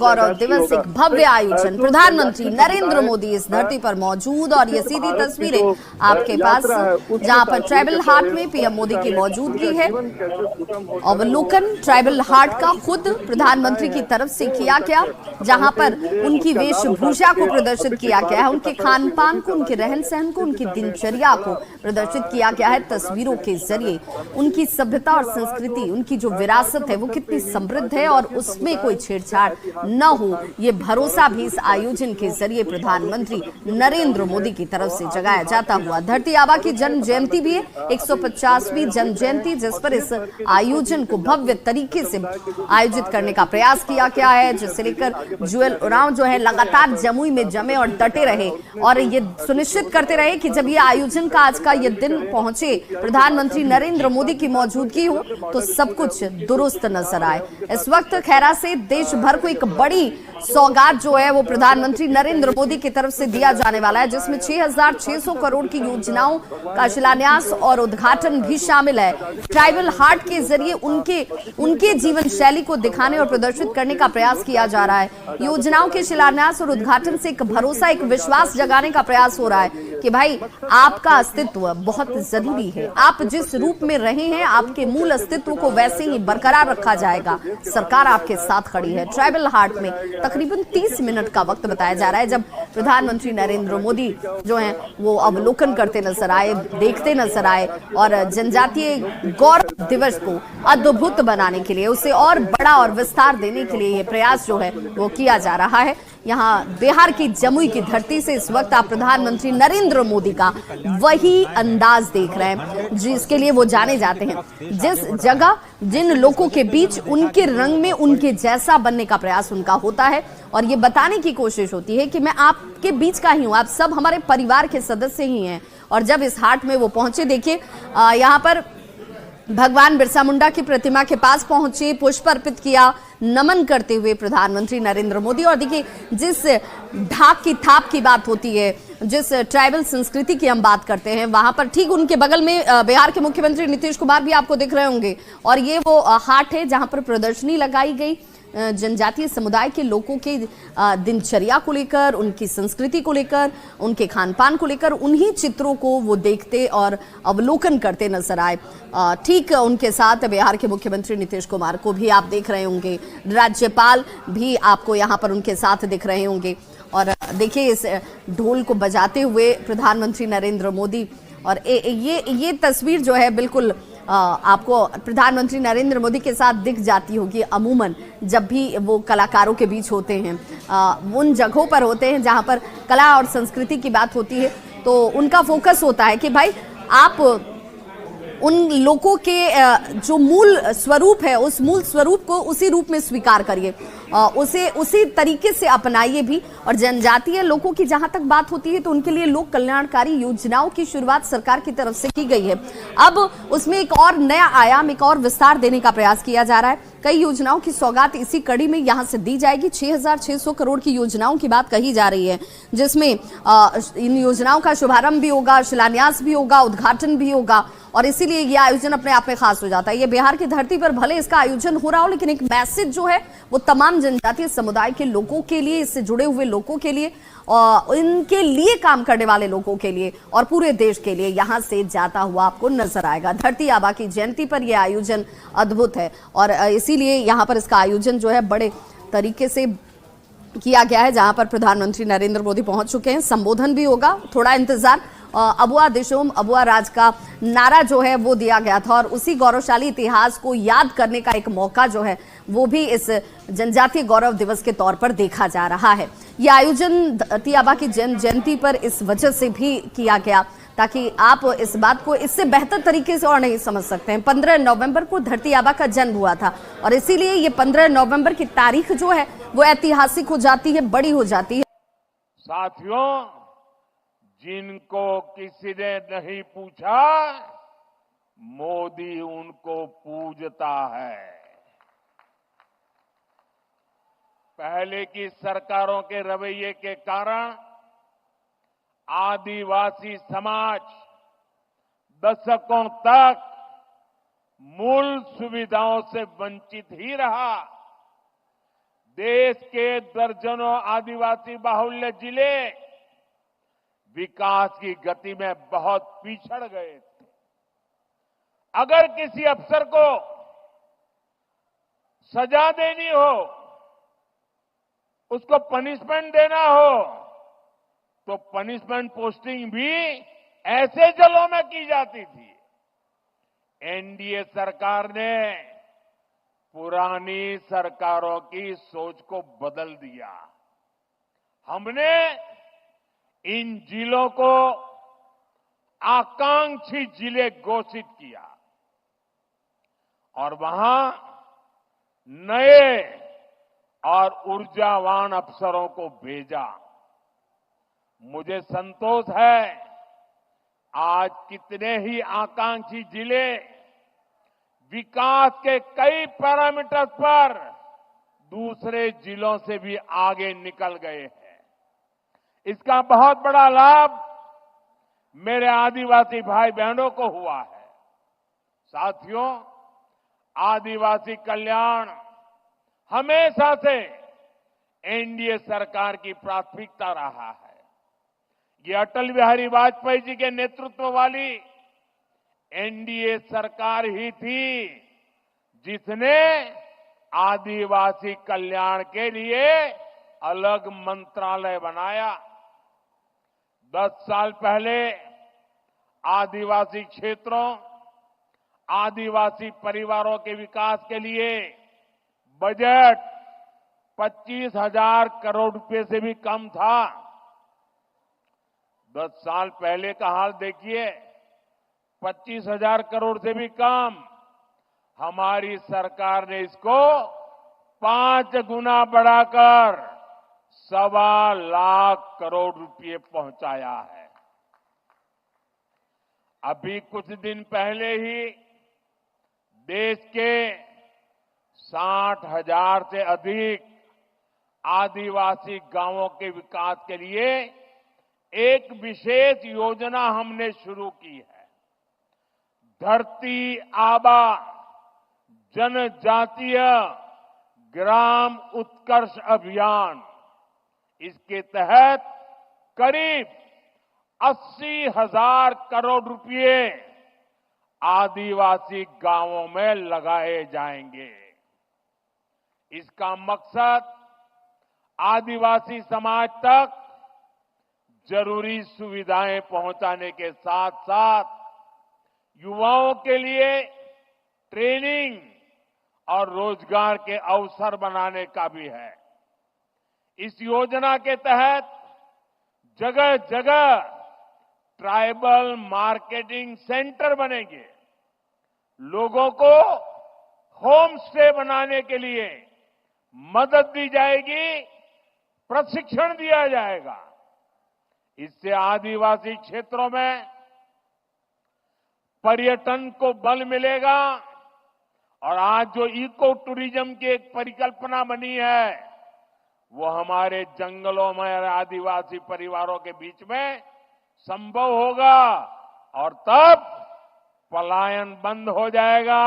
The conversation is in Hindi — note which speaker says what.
Speaker 1: गौरव दिवस एक भव्य आयोजन, प्रधानमंत्री नरेंद्र मोदी इस धरती पर मौजूद, और ये सीधी तस्वीरें आपके पास जहां पर ट्राइबल हाट में पीएम मोदी की मौजूदगी है। अवलोकन ट्राइबल हाट का खुद प्रधानमंत्री की तरफ से किया गया, जहां पर उनकी वेशभूषा को प्रदर्शित किया गया है, उनके खान पान को, उनके रहन सहन को, उनकी दिनचर्या को प्रदर्शित किया गया है तस्वीरों के जरिए। उनकी सभ्यता और संस्कृति, उनकी जो विरासत है वो कितनी समृद्ध है और उसमें कोई छेड़छाड़ न हो, ये भरोसा भी इस आयोजन के जरिए प्रधानमंत्री नरेंद्र मोदी की तरफ से जगाया जाता हुआ। धरती आबा की जन्म जयंती भी है, 150वीं जन्म जयंती, जिस पर इस आयोजन को भव्य तरीके से आयोजित करने का प्रयास किया गया है, जिसे लेकर जुएल उरांव जो है लगातार जमुई में जमे और डटे रहे और ये सुनिश्चित करते रहे कि जब ये आयोजन का आज का ये दिन पहुंचे, प्रधानमंत्री नरेंद्र मोदी की मौजूदगी हो तो सब कुछ दुरुस्त नजर आए। इस वक्त खैरा से देश भर को एक बड़ी सौगात जो है वो प्रधानमंत्री नरेंद्र मोदी की तरफ से दिया जाने वाला है, जिसमें 6,600 करोड़ की योजनाओं का शिलान्यास और उद्घाटन भी शामिल है। ट्राइबल हाट के जरिए उनके जीवन शैली को दिखाने और प्रदर्शित करने का प्रयास किया जा रहा है। योजनाओं के शिलान्यास और उद्घाटन से एक भरोसा, एक विश्वास जगाने का प्रयास हो रहा है कि भाई आपका अस्तित्व बहुत जरूरी है, आप जिस रूप में रहे हैं आपके मूल अस्तित्व को वैसे ही बरकरार रखा जाएगा, सरकार आपके साथ खड़ी है। ट्राइबल हाट में तकरीबन 30 मिनट का वक्त बताया जा रहा है जब प्रधानमंत्री नरेंद्र मोदी जो हैं वो अवलोकन करते नजर आए, देखते नजर आए और जनजातीय गौरव दिवस को अद्भुत बनाने के लिए, उसे और बड़ा और विस्तार देने के लिए ये प्रयास जो है वो किया जा रहा है। यहाँ बिहार की जमुई की धरती से इस वक्त आप प्रधानमंत्री नरेंद्र मोदी का वही अंदाज देख रहे हैं जिसके लिए वो जाने जाते हैं। जिस जगह जिन लोगों के बीच उनके रंग में उनके जैसा बनने का प्रयास उनका होता है और ये बताने की कोशिश होती है कि मैं आपके बीच का ही हूँ, आप सब हमारे परिवार के सदस्य ही हैं। और जब इस हाट में वो पहुंचे, देखिए यहाँ पर भगवान बिरसा मुंडा की प्रतिमा के पास पहुंचे, पुष्प अर्पित किया, नमन करते हुए प्रधानमंत्री नरेंद्र मोदी। और देखिए जिस ढाक की थाप की बात होती है, जिस ट्राइबल संस्कृति की हम बात करते हैं, वहां पर ठीक उनके बगल में बिहार के मुख्यमंत्री नीतीश कुमार भी आपको दिख रहे होंगे। और ये वो हाट है जहां पर प्रदर्शनी लगाई गई जनजातीय समुदाय के लोगों के दिनचर्या को लेकर, उनकी संस्कृति को लेकर, उनके खान पान को लेकर, उन्हीं चित्रों को वो देखते और अवलोकन करते नजर आए। ठीक उनके साथ बिहार के मुख्यमंत्री नीतीश कुमार को भी आप देख रहे होंगे, राज्यपाल भी आपको यहाँ पर उनके साथ दिख रहे होंगे। और देखिए इस ढोल को बजाते हुए प्रधानमंत्री नरेंद्र मोदी, और ये तस्वीर जो है बिल्कुल आपको प्रधानमंत्री नरेंद्र मोदी के साथ दिख जाती होगी अमूमन जब भी वो कलाकारों के बीच होते हैं, उन जगहों पर होते हैं जहां पर कला और संस्कृति की बात होती है, तो उनका फोकस होता है कि भाई आप उन लोगों के जो मूल स्वरूप है उस मूल स्वरूप को उसी रूप में स्वीकार करिए, उसे उसी तरीके से अपनाइए भी। और जनजातीय लोगों की जहां तक बात होती है तो उनके लिए लोक कल्याणकारी योजनाओं की शुरुआत सरकार की तरफ से की गई है। अब उसमें एक और नया आयाम, एक और विस्तार देने का प्रयास किया जा रहा है। कई योजनाओं की सौगात इसी कड़ी में यहां से दी जाएगी। 6,600 करोड़ की योजनाओं की बात कही जा रही है, जिसमें इन योजनाओं का शुभारंभ भी होगा, शिलान्यास भी होगा, उद्घाटन भी होगा। और इसीलिए यह आयोजन अपने आप में खास हो जाता है। ये बिहार की धरती पर भले इसका आयोजन हो रहा हो, लेकिन एक मैसेज जो है वो तमाम जनजातीय समुदाय के लोगों के लिए, इससे जुड़े हुए लोगों के लिए, इनके लिए काम करने वाले लोगों के लिए और पूरे देश के लिए यहां से जाता हुआ आपको नजर आएगा। धरती आबा की जयंती पर यह आयोजन अद्भुत है और इसीलिए यहां पर इसका आयोजन जो है बड़े तरीके से किया गया है, जहां पर प्रधानमंत्री नरेंद्र मोदी पहुंच चुके हैं। संबोधन भी होगा, थोड़ा इंतजार। अबुआ दिशोम अबुआ राज का नारा जो है वो दिया गया था और उसी गौरवशाली इतिहास को याद करने का एक मौका जो है वो भी इस जनजातीय गौरव दिवस के तौर पर देखा जा रहा है। यह आयोजन धरती आबा की जन्म जयंती पर इस वजह से भी किया गया ताकि आप इस बात को इससे बेहतर तरीके से और नहीं समझ सकते हैं। 15 नवंबर को धरती आबा का जन्म हुआ था और इसीलिए ये 15 नवंबर की तारीख जो है वो ऐतिहासिक हो जाती है, बड़ी हो जाती है।
Speaker 2: साथियों, जिनको किसी ने नहीं पूछा, मोदी उनको पूजता है। पहले की सरकारों के रवैये के कारण आदिवासी समाज दशकों तक मूल सुविधाओं से वंचित ही रहा। देश के दर्जनों आदिवासी बाहुल्य जिले विकास की गति में बहुत पिछड़ गए थे। अगर किसी अफसर को सजा देनी हो, उसको पनिशमेंट देना हो, तो पनिशमेंट पोस्टिंग भी ऐसे जिलों में की जाती थी। एनडीए सरकार ने पुरानी सरकारों की सोच को बदल दिया। हमने इन जिलों को आकांक्षी जिले घोषित किया और वहां नए और ऊर्जावान अफसरों को भेजा। मुझे संतोष है, आज कितने ही आकांक्षी जिले विकास के कई पैरामीटर्स पर दूसरे जिलों से भी आगे निकल गए हैं। इसका बहुत बड़ा लाभ मेरे आदिवासी भाई बहनों को हुआ है। साथियों, आदिवासी कल्याण हमेशा से एनडीए सरकार की प्राथमिकता रहा है। ये अटल बिहारी वाजपेयी जी के नेतृत्व वाली एनडीए सरकार ही थी जिसने आदिवासी कल्याण के लिए अलग मंत्रालय बनाया। 10 साल पहले आदिवासी क्षेत्रों, आदिवासी परिवारों के विकास के लिए बजट 25,000 करोड़ रुपए से भी कम था। 10 साल पहले का हाल देखिए, 25,000 करोड़ से भी कम। हमारी सरकार ने इसको 5 गुना बढ़ाकर 1.25 लाख करोड़ रुपए पहुंचाया है। अभी कुछ दिन पहले ही देश के 60,000 से अधिक आदिवासी गांवों के विकास के लिए एक विशेष योजना हमने शुरू की है। धरती आबा जनजातीय ग्राम उत्कर्ष अभियान। इसके तहत करीब 80,000 करोड़ रुपए आदिवासी गांवों में लगाए जाएंगे। इसका मकसद आदिवासी समाज तक जरूरी सुविधाएं पहुंचाने के साथ साथ युवाओं के लिए ट्रेनिंग और रोजगार के अवसर बनाने का भी है। इस योजना के तहत जगह जगह ट्राइबल मार्केटिंग सेंटर बनेंगे। लोगों को होम स्टे बनाने के लिए मदद दी जाएगी, प्रशिक्षण दिया जाएगा। इससे आदिवासी क्षेत्रों में पर्यटन को बल मिलेगा और आज जो इको टूरिज्म की एक परिकल्पना बनी है, वो हमारे जंगलों में और आदिवासी परिवारों के बीच में संभव होगा और तब पलायन बंद हो जाएगा।